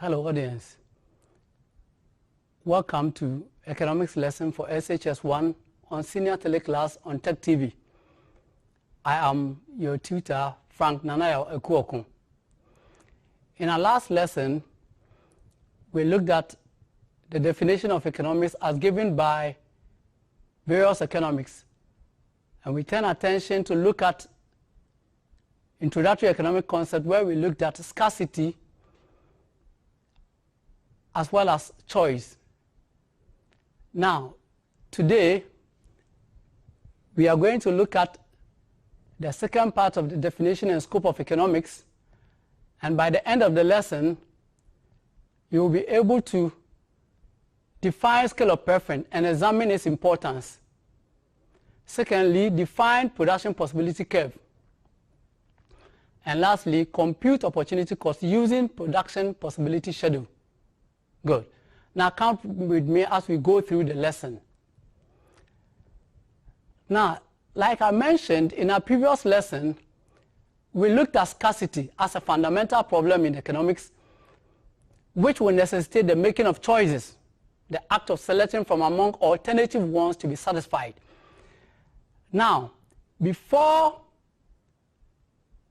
Hello audience. Welcome to economics lesson for SHS1 on Senior Teleclass on Tech TV. I am your tutor, Frank Nanayo Ekuokun. In our last lesson, we looked at the definition of economics as given by various economics. And we turned attention to look at introductory economic concept where we looked at scarcity as well as choice. Now, today, we are going to look at the second part of the definition and scope of economics. And by the end of the lesson, you will be able to define scale of preference and examine its importance. Secondly, define production possibility curve. And lastly, compute opportunity cost using production possibility schedule. Good. Now count with me as we go through the lesson. Now, like I mentioned in our previous lesson, we looked at scarcity as a fundamental problem in economics, which will necessitate the making of choices, the act of selecting from among alternative ones to be satisfied. Now, before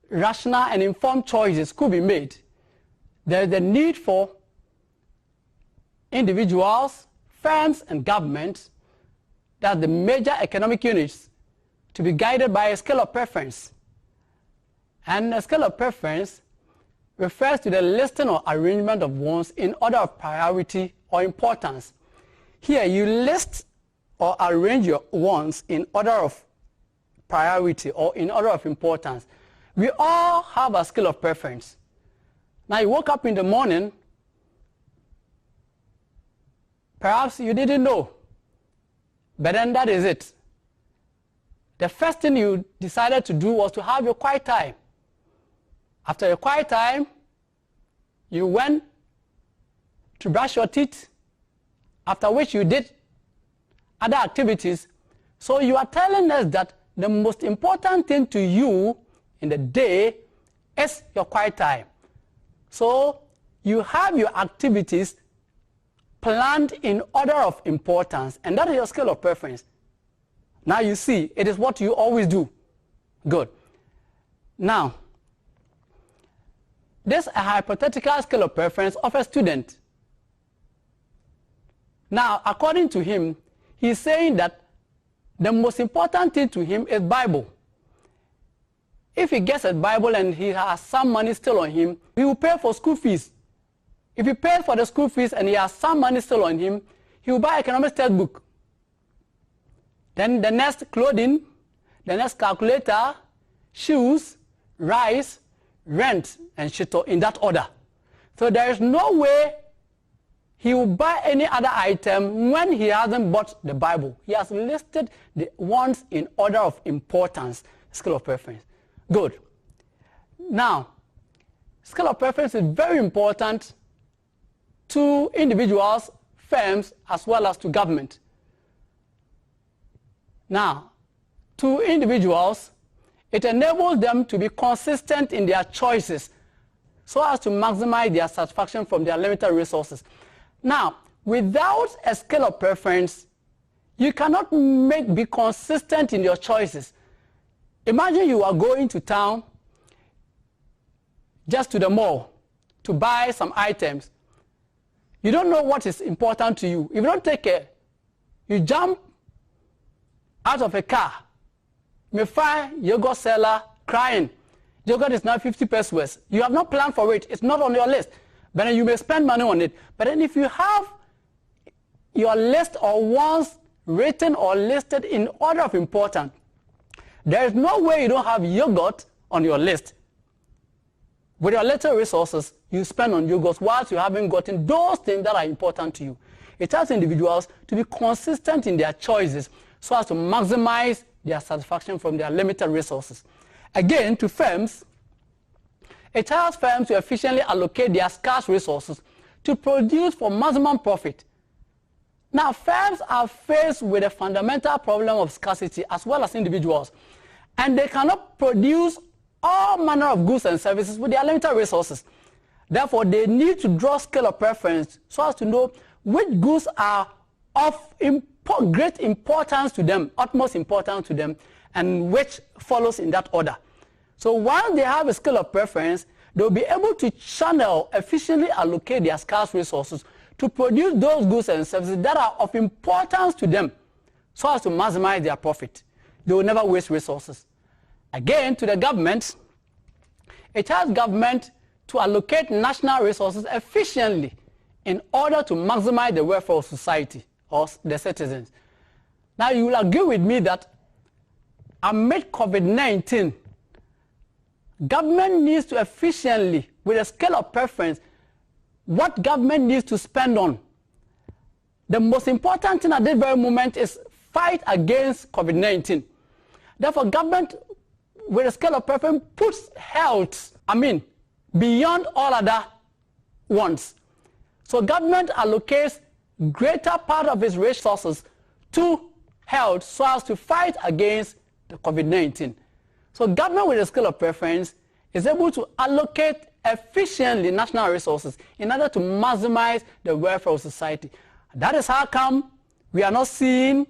rational and informed choices could be made, there is the need for individuals, firms, and governments, that the major economic units, to be guided by a scale of preference. And a scale of preference refers to the listing or arrangement of wants in order of priority or importance. Here, you list or arrange your wants in order of priority or in order of importance. We all have a scale of preference. Now, you woke up in the morning, perhaps you didn't know, but then that is it. The first thing you decided to do was to have your quiet time. After your quiet time, you went to brush your teeth, after which you did other activities. So you are telling us that the most important thing to you in the day is your quiet time. So you have your activities planned in order of importance, and that is your scale of preference. Now you see, it is what you always do. Good. Now, this is a hypothetical scale of preference of a student. Now, according to him, he's saying that the most important thing to him is Bible. If he gets a Bible and he has some money still on him, he will pay for school fees. If he pays for the school fees and he has some money still on him, he will buy economics textbook. Then the next clothing, the next calculator, shoes, rice, rent, and shito in that order. So there is no way he will buy any other item when he hasn't bought the Bible. He has listed the ones in order of importance, scale of preference. Good. Now, scale of preference is very important to individuals, firms, as well as to government. Now, to individuals, it enables them to be consistent in their choices so as to maximize their satisfaction from their limited resources. Now, without a scale of preference, you cannot be consistent in your choices. Imagine you are going to town, just to the mall, to buy some items. You don't know what is important to you. If you don't take care, you jump out of a car, you may find yogurt seller crying. Yogurt is now 50 pesos. You have not planned for it. It's not on your list. But then you may spend money on it. But then if you have your list or wants written or listed in order of importance, there is no way you don't have yogurt on your list. With your little resources, you spend on yogurt whilst you haven't gotten those things that are important to you. It helps individuals to be consistent in their choices so as to maximize their satisfaction from their limited resources. Again, to firms, it helps firms to efficiently allocate their scarce resources to produce for maximum profit. Now, firms are faced with a fundamental problem of scarcity as well as individuals, and they cannot produce all manner of goods and services with their limited resources. Therefore, they need to draw scale of preference so as to know which goods are of great importance to them, utmost importance to them, and which follows in that order. So once they have a scale of preference, they'll be able to channel, efficiently allocate their scarce resources to produce those goods and services that are of importance to them so as to maximize their profit. They will never waste resources. Again, to the government, it has government to allocate national resources efficiently in order to maximize the welfare of society or the citizens. Now, you will agree with me that amid COVID-19, government needs to efficiently, with a scale of preference, what government needs to spend on. The most important thing at this very moment is fight against COVID-19. Therefore, government, with a scale of preference, puts health, beyond all other wants. So government allocates greater part of its resources to health so as to fight against the COVID-19. So government with a scale of preference is able to allocate efficiently national resources in order to maximize the welfare of society. That is how come we are not seeing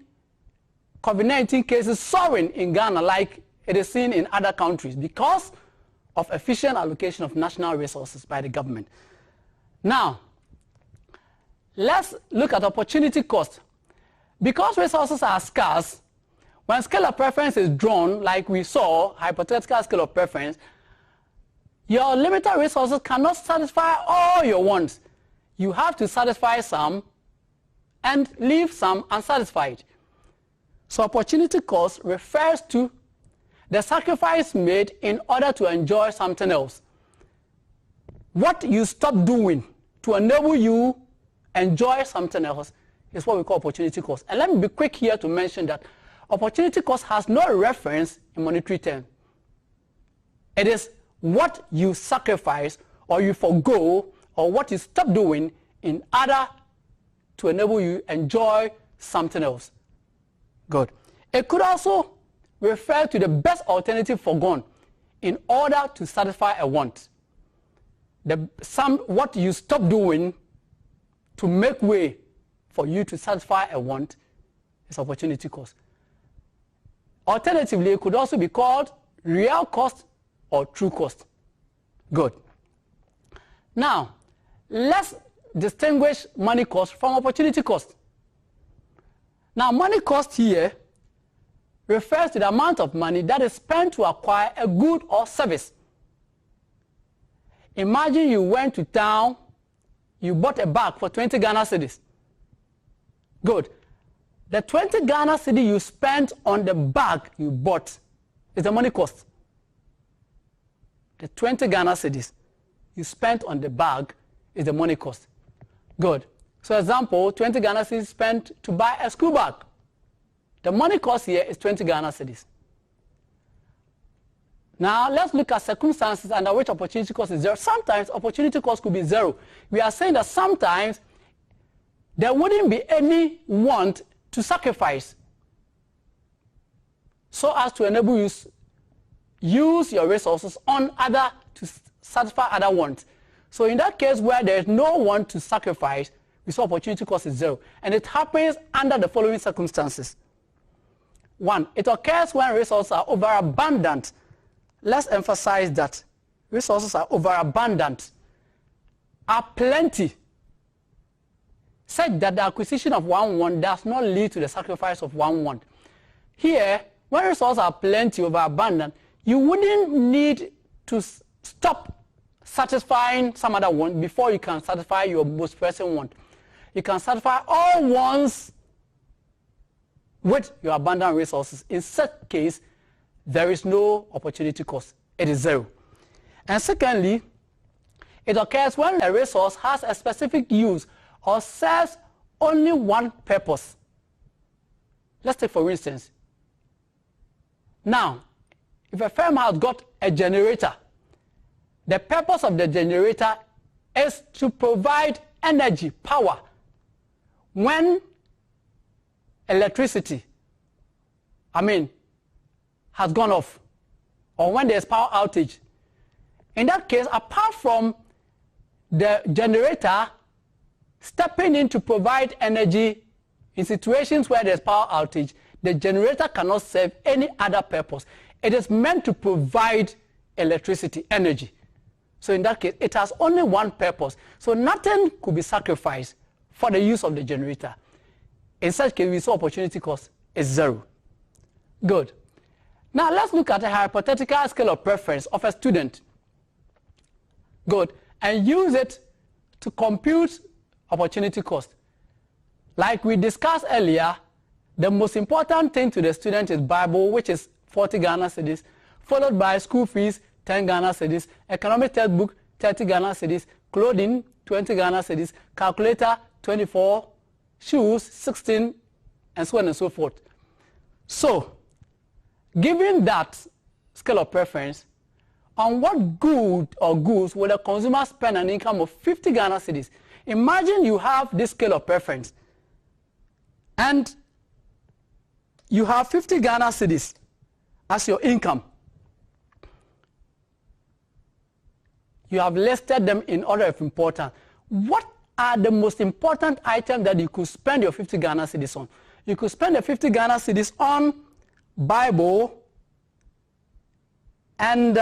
COVID-19 cases soaring in Ghana like it is seen in other countries, because of efficient allocation of national resources by the government. Now, let's look at opportunity cost. Because resources are scarce, when scale of preference is drawn, like we saw, hypothetical scale of preference, your limited resources cannot satisfy all your wants. You have to satisfy some and leave some unsatisfied. So opportunity cost refers to the sacrifice made in order to enjoy something else. What you stop doing to enable you enjoy something else is what we call opportunity cost. And let me be quick here to mention that opportunity cost has no reference in monetary terms. It is what you sacrifice or you forgo or what you stop doing in order to enable you enjoy something else. Good. It could also refer to the best alternative forgone in order to satisfy a want. What you stop doing to make way for you to satisfy a want is opportunity cost. Alternatively, it could also be called real cost or true cost. Good. Now, let's distinguish money cost from opportunity cost. Now, money cost here refers to the amount of money that is spent to acquire a good or service. Imagine you went to town, you bought a bag for 20 Ghana cedis. Good. The 20 Ghana cedi you spent on the bag you bought is the money cost. The 20 Ghana cedis you spent on the bag is the money cost. Good. So example, 20 Ghana cedis spent to buy a school bag. The money cost here is 20 Ghana cedis. Now, let's look at circumstances under which opportunity cost is zero. Sometimes opportunity cost could be zero. We are saying that sometimes there wouldn't be any want to sacrifice so as to enable you use your resources on to satisfy other wants. So in that case where there is no want to sacrifice, we say opportunity cost is zero. And it happens under the following circumstances. One, it occurs when resources are overabundant. Let's emphasize that. Resources are overabundant, are plenty, such that the acquisition of one want does not lead to the sacrifice of one want. Here, when resources are plenty, overabundant, you wouldn't need to stop satisfying some other want before you can satisfy your most pressing want. You can satisfy all wants with your abundant resources. In such case, there is no opportunity cost. It is zero. And secondly, it occurs when a resource has a specific use or serves only one purpose. Let's take for instance, now, if a firm has got a generator, the purpose of the generator is to provide energy, power, when electricity, has gone off, or when there's power outage. In that case, apart from the generator stepping in to provide energy in situations where there's power outage. The generator cannot serve any other purpose. It is meant to provide electricity, energy. So in that case, it has only one purpose. So nothing could be sacrificed for the use of the generator. In such case, we saw opportunity cost is 0. Good. Now let's look at a hypothetical scale of preference of a student. Good. And use it to compute opportunity cost. Like we discussed earlier, the most important thing to the student is Bible, which is 40 Ghana cedis, followed by school fees, 10 Ghana cedis, economic textbook, 30 Ghana cedis, clothing, 20 Ghana cedis, calculator, 24, shoes, 16, and so on and so forth. So, given that scale of preference, on what good or goods will the consumer spend an income of 50 Ghana cedis? Imagine you have this scale of preference, and you have 50 Ghana cedis as your income. You have listed them in order of importance. What are the most important items that you could spend your 50 Ghana cedis on? You could spend the 50 Ghana cedis on Bible and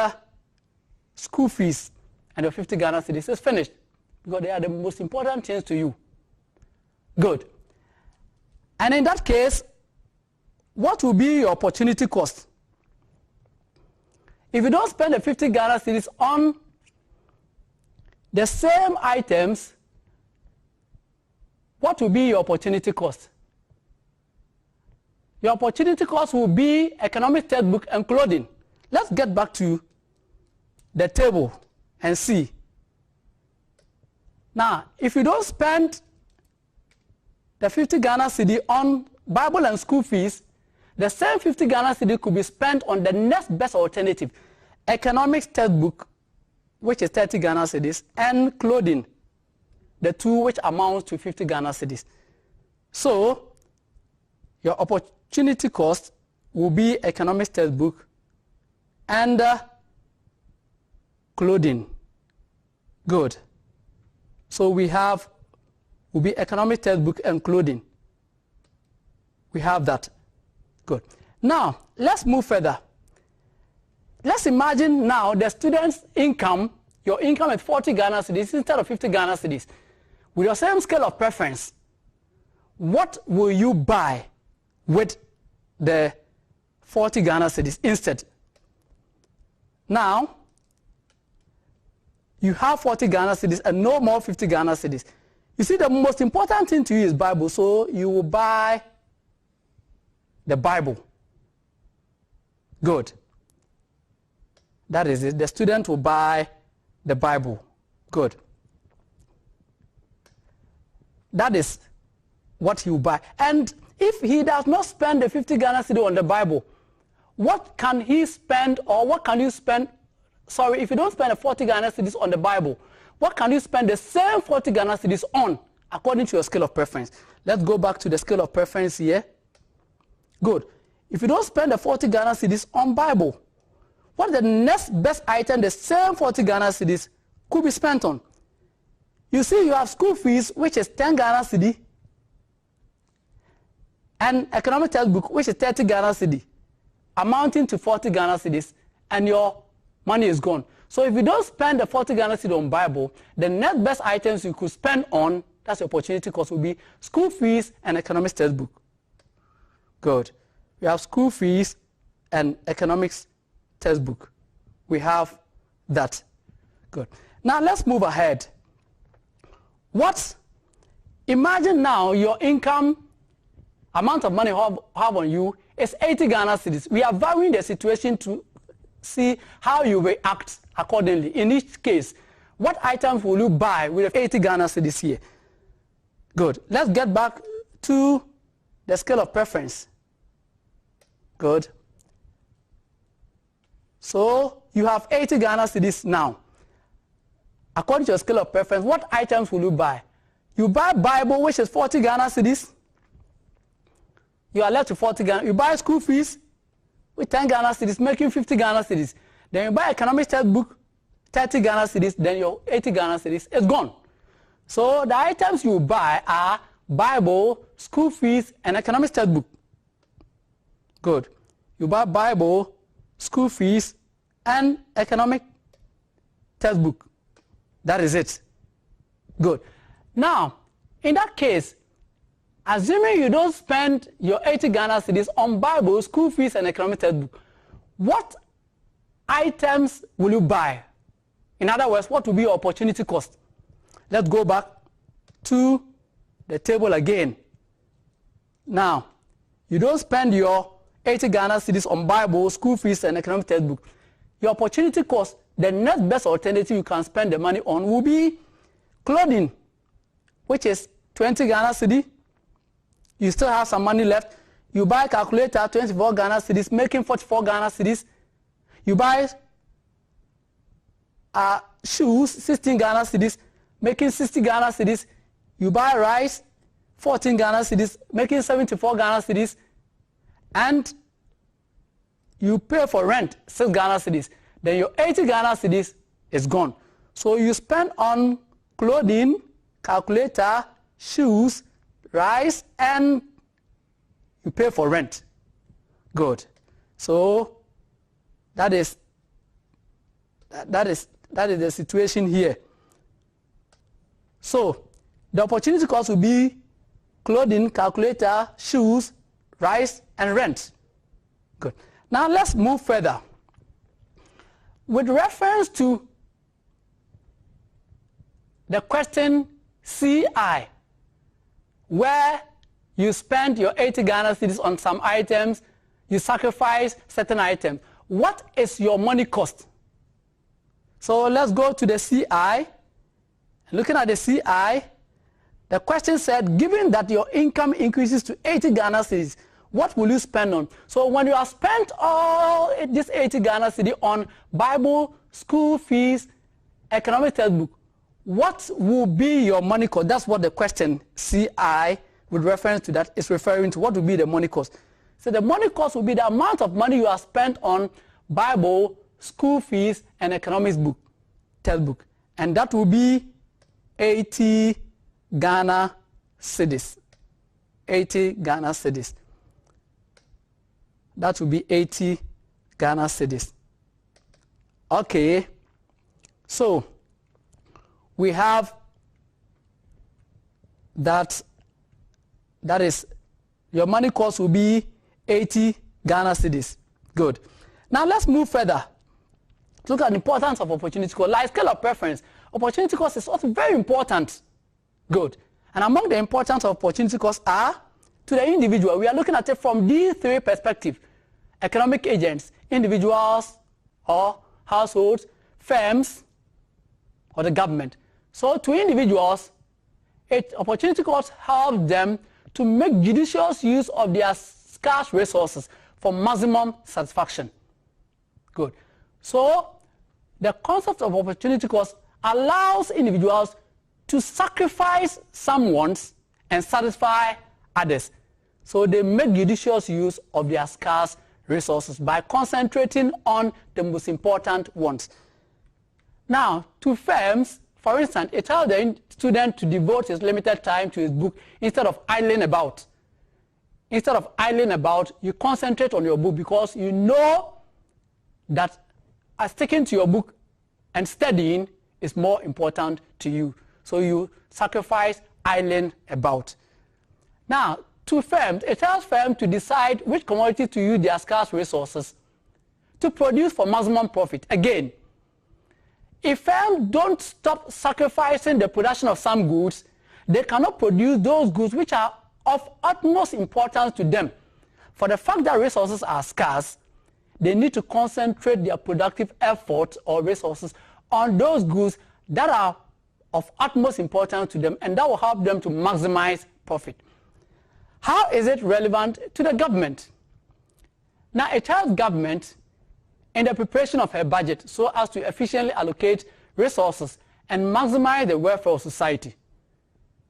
school fees, and your 50 Ghana cedis is finished, because they are the most important things to you. Good. And in that case, what will be your opportunity cost? If you don't spend the 50 Ghana cedis on the same items, what will be your opportunity cost? Your opportunity cost will be economic textbook and clothing. Let's get back to the table and see. Now, if you don't spend the 50 Ghana cedi on Bible and school fees, the same 50 Ghana cedi could be spent on the next best alternative, economics textbook, which is 30 Ghana cedis, and clothing, the two which amounts to 50 Ghana cedis. So, your opportunity cost will be economics textbook and clothing. Good. So we have, will be economic textbook and clothing. We have that. Good. Now, let's move further. Let's imagine now the student's income, your income is 40 Ghana cedis instead of 50 Ghana cedis. With your same scale of preference, what will you buy with the 40 Ghana cedis instead? Now, you have 40 Ghana cedis and no more 50 Ghana cedis. You see, the most important thing to you is Bible, so you will buy the Bible. Good. That is it. The student will buy the Bible. Good. That is what he will buy. And if he does not spend the 50 Ghana cedi on the Bible, what can he spend, or what can you spend? Sorry, if you don't spend the 40 Ghana cedis on the Bible, what can you spend the same 40 Ghana cedis on according to your scale of preference? Let's go back to the scale of preference here. Good. If you don't spend the 40 Ghana cedis on Bible, what is the next best item the same 40 Ghana cedis could be spent on? You see, you have school fees, which is 10 Ghana cedi, and economic textbook, which is 30 Ghana cedi, amounting to 40 Ghana cedis, and your money is gone. So if you don't spend the 40 Ghana cedi on Bible, the next best items you could spend on, that's your opportunity cost, will be school fees and economics textbook. Good. We have school fees and economics textbook. We have that. Good. Now let's move ahead. Imagine now your income, amount of money you have on you is 80 Ghana cedis. We are varying the situation to see how you react accordingly. In each case, what items will you buy with 80 Ghana cedis here? Good. Let's get back to the scale of preference. Good. So you have 80 Ghana cedis now. According to your scale of preference, what items will you buy? You buy Bible, which is 40 Ghana cedis. You are left to 40 Ghana. You buy school fees with 10 Ghana cedis, making 50 Ghana cedis. Then you buy economics textbook, 30 Ghana cedis, then your 80 Ghana cedis is gone. So the items you buy are Bible, school fees, and economics textbook. Good. You buy Bible, school fees, and economic textbook. That is it. Good. Now, in that case, assuming you don't spend your 80 Ghana cedis on Bible, school fees, and economic textbook, what items will you buy? In other words, what will be your opportunity cost? Let's go back to the table again. Now, you don't spend your 80 Ghana cedis on Bible, school fees, and economic textbook. Your opportunity cost, the next best alternative you can spend the money on will be clothing, which is 20 Ghana cedi. You still have some money left. You buy calculator, 24 Ghana cedis, making 44 Ghana cedis. You buy shoes, 16 Ghana cedis, making 60 Ghana cedis. You buy rice, 14 Ghana cedis, making 74 Ghana cedis. And you pay for rent, 6 Ghana cedis. Then your 80 Ghana cedis is gone. So you spend on clothing, calculator, shoes, rice, and you pay for rent. Good. So that is the situation here. So the opportunity cost will be clothing, calculator, shoes, rice, and rent. Good. Now let's move further. With reference to the question CI, where you spend your 80 Ghana cedis on some items, you sacrifice certain items. What is your money cost? So let's go to the CI. Looking at the CI, the question said, given that your income increases to 80 Ghana cedis, what will you spend on? So when you have spent all this 80 Ghana cedi on Bible, school fees, economic textbook, what will be your money cost? That's what the question CI with reference to that is referring to. What will be the money cost? So the money cost will be the amount of money you have spent on Bible, school fees, and economics book, textbook. And that will be 80 Ghana cedis. 80 Ghana cedis. That will be 80 Ghana cedis. Okay. So we have that is your money cost will be 80 Ghana cedis. Good. Now let's move further. Look at the importance of opportunity cost. Like scale of preference, opportunity cost is also very important. Good. And among the importance of opportunity costs are to the individual. We are looking at it from these three perspectives: economic agents, individuals or households, firms, or the government. So to individuals, opportunity costs help them to make judicious use of their scarce resources for maximum satisfaction. Good. So the concept of opportunity cost allows individuals to sacrifice some wants and satisfy others. So they make judicious use of their scarce resources by concentrating on the most important ones. Now, to firms, for instance, it tells the student to devote his limited time to his book instead of idling about. Instead of idling about, you concentrate on your book because you know that sticking to your book and studying is more important to you. So you sacrifice idling about. Now, to firms, it tells firms to decide which commodity to use their scarce resources to produce for maximum profit. Again, if firms don't stop sacrificing the production of some goods, they cannot produce those goods which are of utmost importance to them. For the fact that resources are scarce, they need to concentrate their productive effort or resources on those goods that are of utmost importance to them, and that will help them to maximize profit. How is it relevant to the government? Now, it helps government in the preparation of her budget so as to efficiently allocate resources and maximize the welfare of society.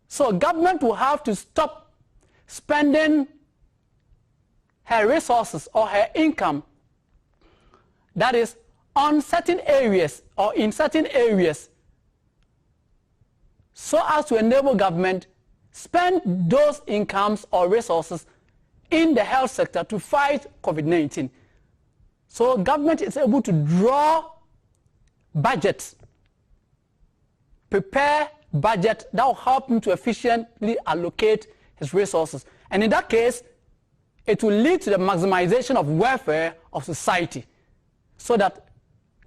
So government will have to stop spending her resources or her income, that is, on certain areas or in certain areas so as to enable government spend those incomes or resources in the health sector to fight COVID-19. So government is able to draw budgets, prepare budget that will help him to efficiently allocate his resources. And in that case, it will lead to the maximization of welfare of society so that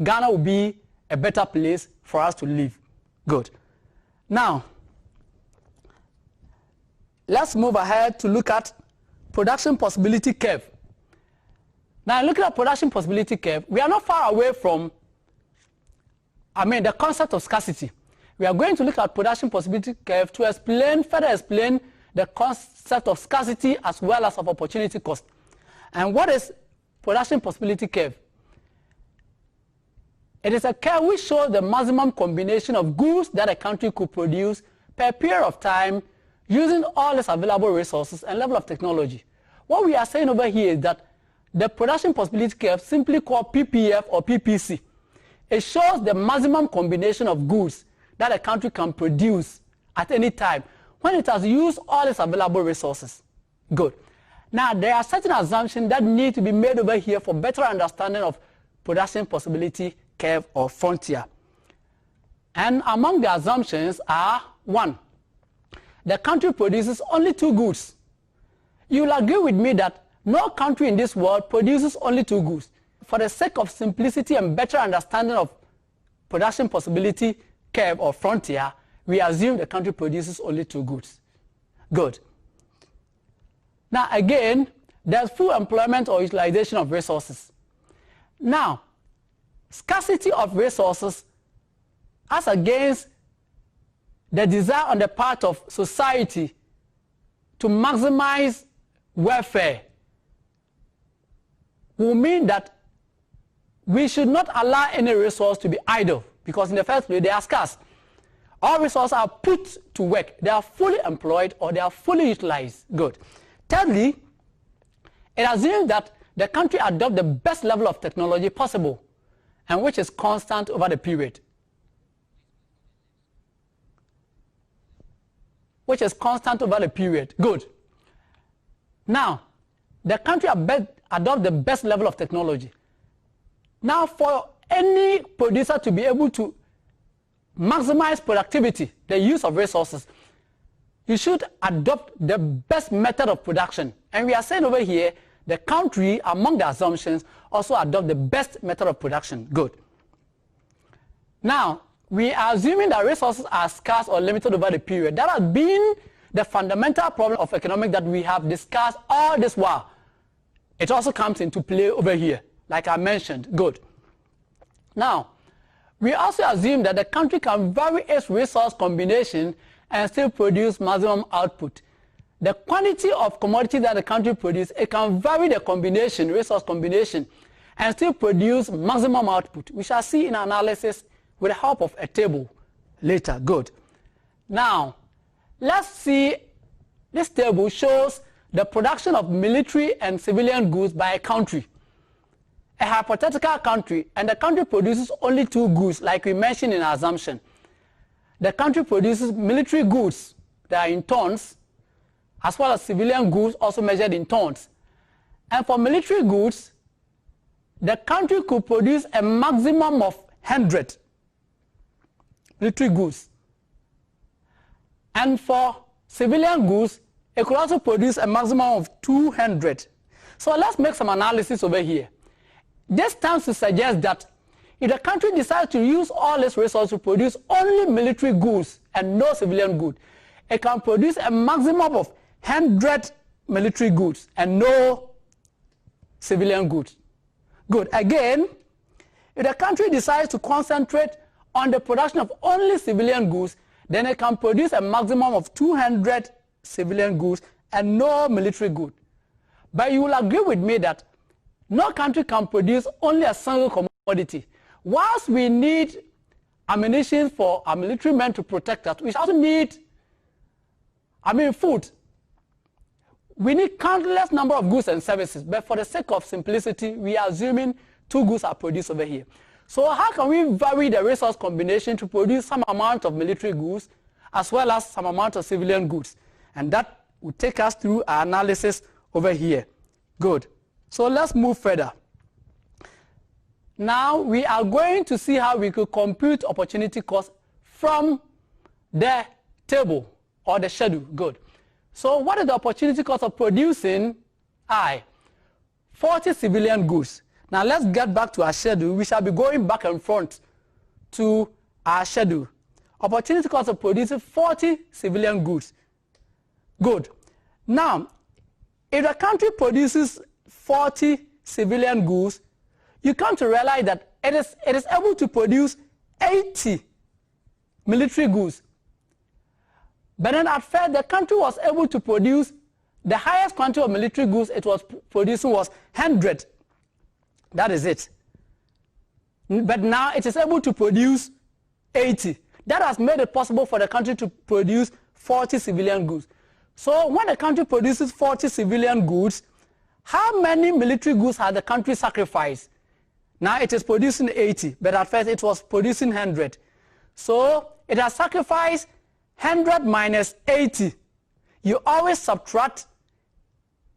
Ghana will be a better place for us to live. Good. Now, let's move ahead to look at production possibility curve. Now, looking at production possibility curve, we are not far away from, the concept of scarcity. We are going to look at production possibility curve to further explain the concept of scarcity as well as of opportunity cost. And what is production possibility curve? It is a curve which shows the maximum combination of goods that a country could produce per period of time using all its available resources and level of technology. What we are saying over here is that the production possibility curve, simply called PPF or PPC, it shows the maximum combination of goods that a country can produce at any time when it has used all its available resources. Good. Now, there are certain assumptions that need to be made over here for better understanding of production possibility curve or frontier. And among the assumptions are: 1, the country produces only 2 goods. You will agree with me that no country in this world produces only 2 goods. For the sake of simplicity and better understanding of production possibility curve or frontier, we assume the country produces only 2 goods. Good. Now again, there's full employment or utilization of resources. Now, scarcity of resources as against the desire on the part of society to maximize welfare will mean that we should not allow any resource to be idle, because in the first place they are scarce. All resources are put to work. They are fully employed or they are fully utilized. Good. Thirdly, it assumes that the country adopts the best level of technology possible and which is constant over the period. Which is constant over the period. Good. Now, the country adopts the best level of technology. Now, for any producer to be able to maximize productivity, the use of resources, you should adopt the best method of production. And we are saying over here, the country, among the assumptions, also adopt the best method of production. Good. Now, we are assuming that resources are scarce or limited over the period. That has been the fundamental problem of economics that we have discussed all this while. It also comes into play over here, like I mentioned. Good. Now, we also assume that the country can vary its resource combination and still produce maximum output. The quantity of commodity that the country produces, it can vary the combination, resource combination, and still produce maximum output. We shall see in analysis with the help of a table later. Good. Now, let's see, this table shows the production of military and civilian goods by a country. A hypothetical country, and the country produces only 2 goods, like we mentioned in our assumption. The country produces military goods that are in tons, as well as civilian goods also measured in tons. And for military goods, the country could produce a maximum of 100 military goods. And for civilian goods, it could also produce a maximum of 200. So let's make some analysis over here. This tends to suggest that if the country decides to use all its resources to produce only military goods and no civilian goods, it can produce a maximum of 100 military goods and no civilian goods. Good. Again, if the country decides to concentrate on the production of only civilian goods, then it can produce a maximum of 200 civilian goods and no military goods. But you will agree with me that no country can produce only a single commodity. Whilst we need ammunition for our military men to protect us, we also need, food. We need countless number of goods and services, but for the sake of simplicity, we are assuming 2 goods are produced over here. So how can we vary the resource combination to produce some amount of military goods as well as some amount of civilian goods? And that will take us through our analysis over here. Good. So let's move further. Now we are going to see how we could compute opportunity cost from the table or the schedule. Good. So what is the opportunity cost of producing 40 civilian goods? Now let's get back to our schedule. We shall be going back and front to our schedule. Opportunity cost of producing 40 civilian goods. Good. Now, if the country produces 40 civilian goods, you come to realize that it is able to produce 80 military goods. But then at first, the country was able to produce, the highest quantity of military goods it was producing was 100. That is it. But now it is able to produce 80. That has made it possible for the country to produce 40 civilian goods. So when the country produces 40 civilian goods, how many military goods has the country sacrificed? Now it is producing 80, but at first it was producing 100. So it has sacrificed 100 minus 80. You always subtract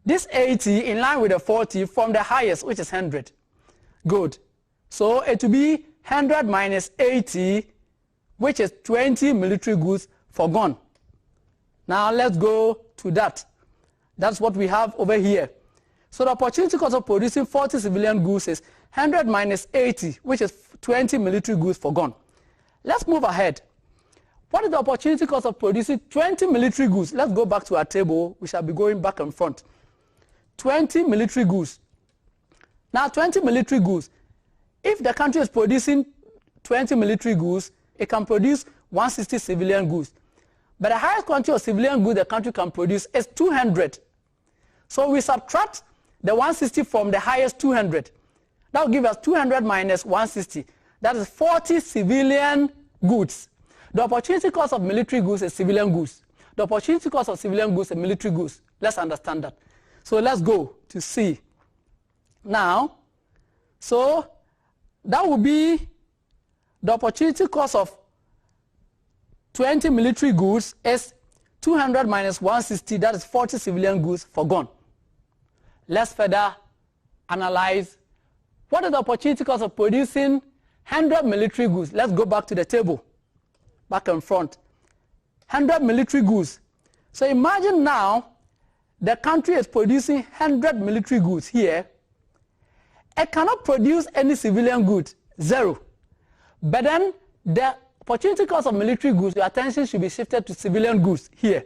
this 80 in line with the 40 from the highest, which is 100. Good. So it will be 100 minus 80, which is 20 military goods forgone. Now let's go to that. That's what we have over here. So the opportunity cost of producing 40 civilian goods is 100 minus 80, which is 20 military goods forgone. Let's move ahead. What is the opportunity cost of producing 20 military goods? Let's go back to our table. We shall be going back and front. 20 military goods. Now 20 military goods. If the country is producing 20 military goods, it can produce 160 civilian goods. But the highest quantity of civilian goods the country can produce is 200. So we subtract the 160 from the highest 200. That will give us 200 minus 160. That is 40 civilian goods. The opportunity cost of military goods is civilian goods. The opportunity cost of civilian goods is military goods. Let's understand that. So let's go to C. Now, so that would be the opportunity cost of 20 military goods is 200 minus 160, that is 40 civilian goods forgone. Let's further analyze what is the opportunity cost of producing 100 military goods. Let's go back to the table, back and front. 100 military goods. So imagine now the country is producing 100 military goods here. It cannot produce any civilian goods, 0. But then the opportunity cost of military goods, your attention should be shifted to civilian goods here.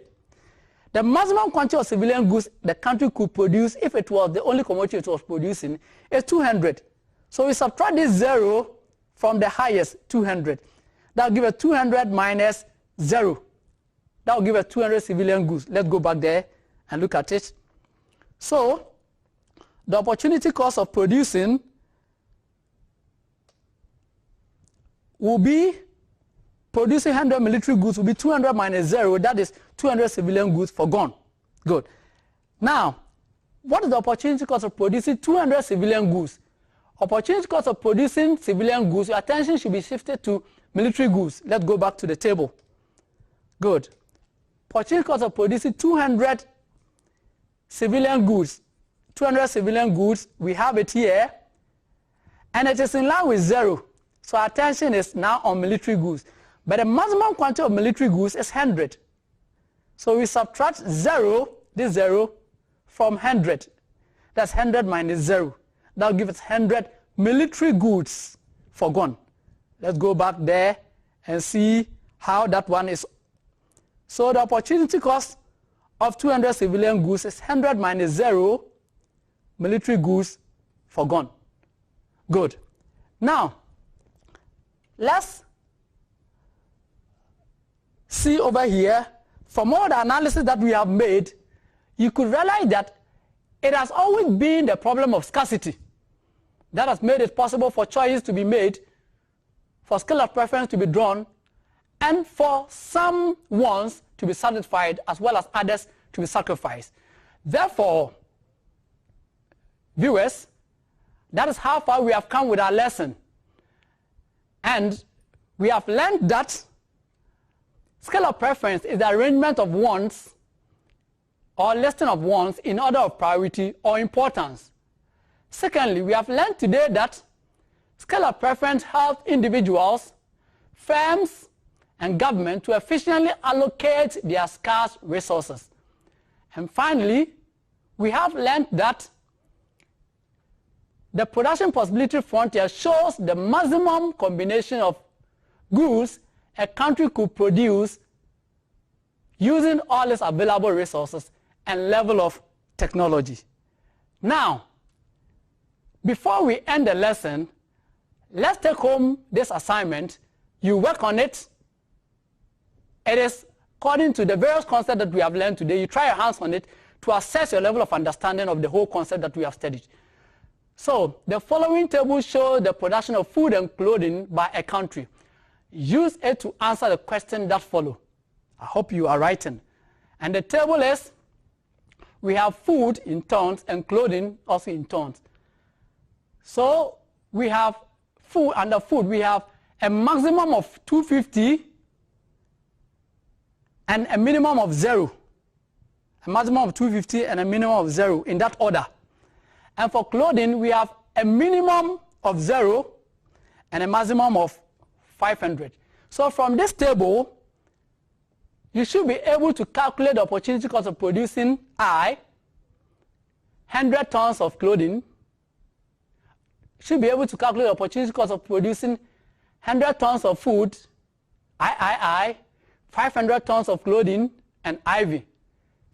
The maximum quantity of civilian goods the country could produce, if it was the only commodity it was producing, is 200. So we subtract this 0 from the highest, 200. That will give us 200 minus 0. That will give us 200 civilian goods. Let's go back there and look at it. So the opportunity cost of producing will be, producing 100 military goods will be 200 minus 0. That is 200 civilian goods forgone. Good. Now, what is the opportunity cost of producing 200 civilian goods? Opportunity cost of producing civilian goods, your attention should be shifted to military goods. Let's go back to the table. Good. Opportunity cost of producing 200 civilian goods. 200 civilian goods, we have it here, and it is in line with 0. So our attention is now on military goods. But the maximum quantity of military goods is 100. So we subtract 0, this 0, from 100. That's 100 minus 0. That will give us 100 military goods forgone. Let's go back there and see how that one is. So the opportunity cost of 200 civilian goods is 100 minus 0 military goods forgone. Good. Now, let's see over here, from all the analysis that we have made, you could realize that it has always been the problem of scarcity that has made it possible for choices to be made, for scale of preference to be drawn, and for some wants to be satisfied as well as others to be sacrificed. Therefore, viewers, that is how far we have come with our lesson. And we have learned that scale of preference is the arrangement of wants or listing of wants in order of priority or importance. Secondly, we have learned today that scale of preference helps individuals, firms, and government to efficiently allocate their scarce resources. And finally, we have learned that the production possibility frontier shows the maximum combination of goods a country could produce using all its available resources and level of technology. Now, before we end the lesson, let's take home this assignment. You work on it. It is according to the various concepts that we have learned today. You try your hands on it to assess your level of understanding of the whole concept that we have studied. So, the following table shows the production of food and clothing by a country. Use it to answer the question that follow. I hope you are writing. And the table is, we have food in tons and clothing also in tons. So, we have food, under food, we have a maximum of 250 and a minimum of 0. A maximum of 250 and a minimum of 0 in that order. And for clothing, we have a minimum of 0 and a maximum of 500. So from this table, you should be able to calculate the opportunity cost of producing 100 tons of clothing. Should be able to calculate the opportunity cost of producing 100 tons of food, 500 tons of clothing, and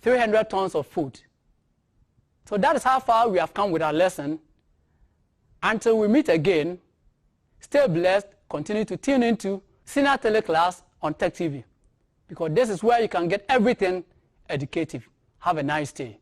300 tons of food. So that is how far we have come with our lesson. Until we meet again, stay blessed, continue to tune into Senior Teleclass on Tech TV, because this is where you can get everything educative. Have a nice day.